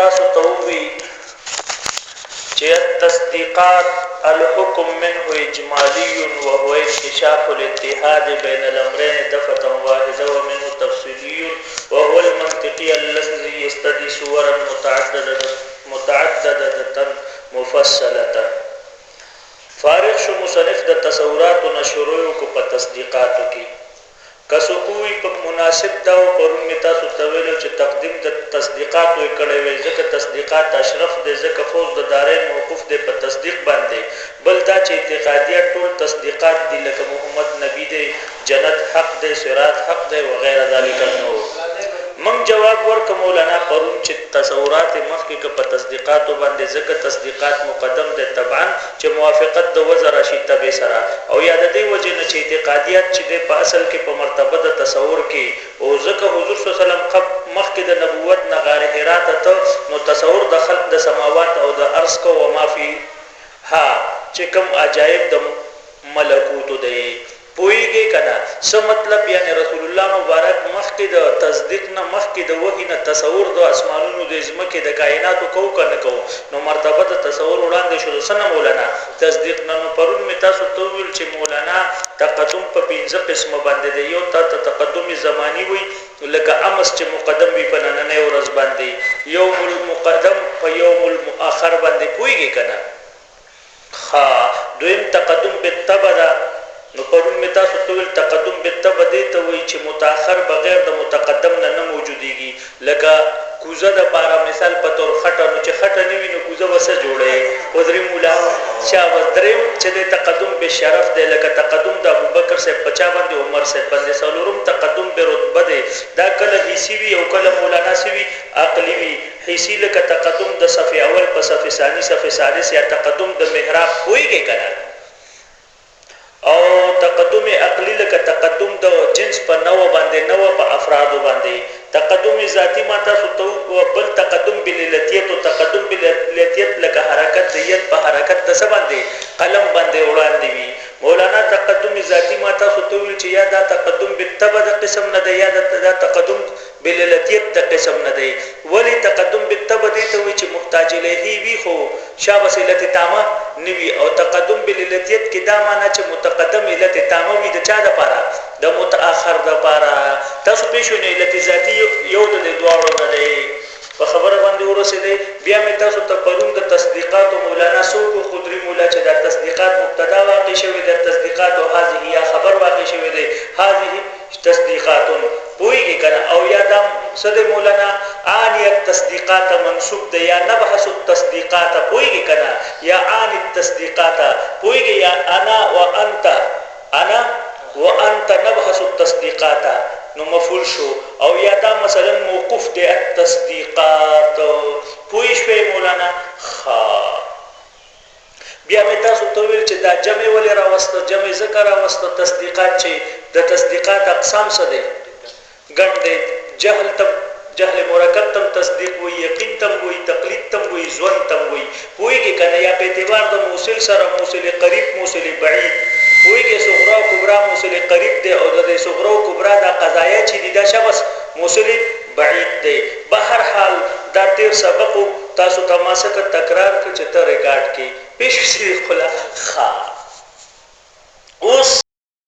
تاسو ته ووي چې التصديقات الحكم منه اجمالي وهو انكشاف الاتحاد بين الامرين دفعة واحدة ومنه تفصيلي وهو المنطقي الذي يستدعي صورا متعددة مفصلة. فارغ شو مصنف د تصورات و شروع کو په تصدیقاتو کې کسو کوی په مناسب دا او پرون می تاسو ته ویلو چې تقدیم د تصدیقات وي کړي وي ځکه تصدیقات اشرف دي ځکه فوز د دارین موقوف دي په تصدیق باندې بل دا چې اعتقادیات ټول تصدیقات دي لکه محمد نبی دي جنت حق دي صراط حق دي وغيرها ذلك نو من جواب ورک مولانا پرون چې تصورات مخکې په تصدیقاتو باندې ځکه تصدیقات مقدم دي طبعا چې موافقت د وزر شي تبع سره او یاد دي وجه نه چې اعتقادیات چې په اصل کې په مرتبه د تصور کې او ځکه حضور صلی الله علیه وسلم مخکې د نبوت نه غار حرات ته نو تصور د خلق د سماوات او د ارض کو و ما فی ها چې کوم عجایب د ملکوت دی پویږي کنه څه مطلب یعنی رسول الله مبارک مخکې د تصدیق نه مخکې د وحی نه تصور د اسمانونو د ځمکې د کائناتو کو کنه کو نو مرتبه د تصور وړاندې شو سن مولانا تصدیق نه پرون می تاسو ته ویل چې مولانا تقدم په 15 قسمه باندې دی یو تقدم زمانی وي لکه امس چې مقدم وي په نننې ورځ باندې یوم المقدم په یوم المؤخر باندې پویږي کنه ها دویم تقدم بالتبع نو پرون می تاسو ته ویل تقدم بالتبع دی ته وی چې متأخر بغیر د متقدم نه موجوديږي لکه کوزه د پارا مثال په تور خټه نو چې خټه نیوي نو کوزه وسه جوړه وذری مولا شابه دریم چې د تقدم به شرف دی لکه تقدم د ابوبکر سے 50 باندې عمر سے باندې سلورم تقدم به رتبه دی دا کله حسی وی او کله مولانا سی وی عقلی وی حسی لکه تقدم د صف اول په صف ثانی صف ثالث یا تقدم د محراب کویږي کنه او تقدم عقلی لکه تقدم د جنس په نو باندې نو په افراد باندې تقدم ذاتی ماته ستو بل تقدم بللتیت او تقدم بللتیت لکه حرکت دیت په حرکت د څه باندې قلم باندې وړاندې وي مولانا تقدم ذاتی ماته ستو چې یا دا تقدم بالتبع د قسم نه دی یا دا تقدم بللتیت د قسم نه دی ولی تقدم بالتبع دی ته وي چې محتاج الیه وی خو شابسلت تامه نوی او تقدم بللتیت کې دا معنی چې متقدم علت تامه وي د چا د پاره د متأخر د پاره تاسو پېښونه علت ذاتی یو د دواړو نه دی په خبره باندې ورسېدې بیا مې تاسو ته پرون د تصدیقات مولانا سوق خضری مولا چې د تصدیقات مبتدا واقع شوی د تصدیقات او هذه یا خبر واقع شوی دی هذه تصدیقات پویږي کنه او یادم صد مولانا عانی التصدیقات منسوب دی یا نبحث التصدیقات پویږي کنه یا عانی التصدیقات پویږي یا انا وانت نبحث التصدیقات نو مفعول شو او یا دا مثلا موقوف دی التصدیقات پویش په مولانا خا بیا مې تاسو ته ویل چې دا جمع ولې راوسته جمع ذکر راوسته تصدیقات چې د تصدیقات اقسام څه دي ګڼ دي جهل مرکب تم تصدیق وي یقین تم وي تقلید تم وي ظن تم وي پویږي کنه یا په اعتبار د موصل سره موصل قریب موصل بعید ویږي صغرا او کبرا موصل قریب دی او د صغرا او کبرا د قضایا چې د شخص موصل بعید دی به هر حال دا تیر سبق تاسو تماسه تکرار کړئ چې ته ریکارډ کې پیش شي خلا خا اوس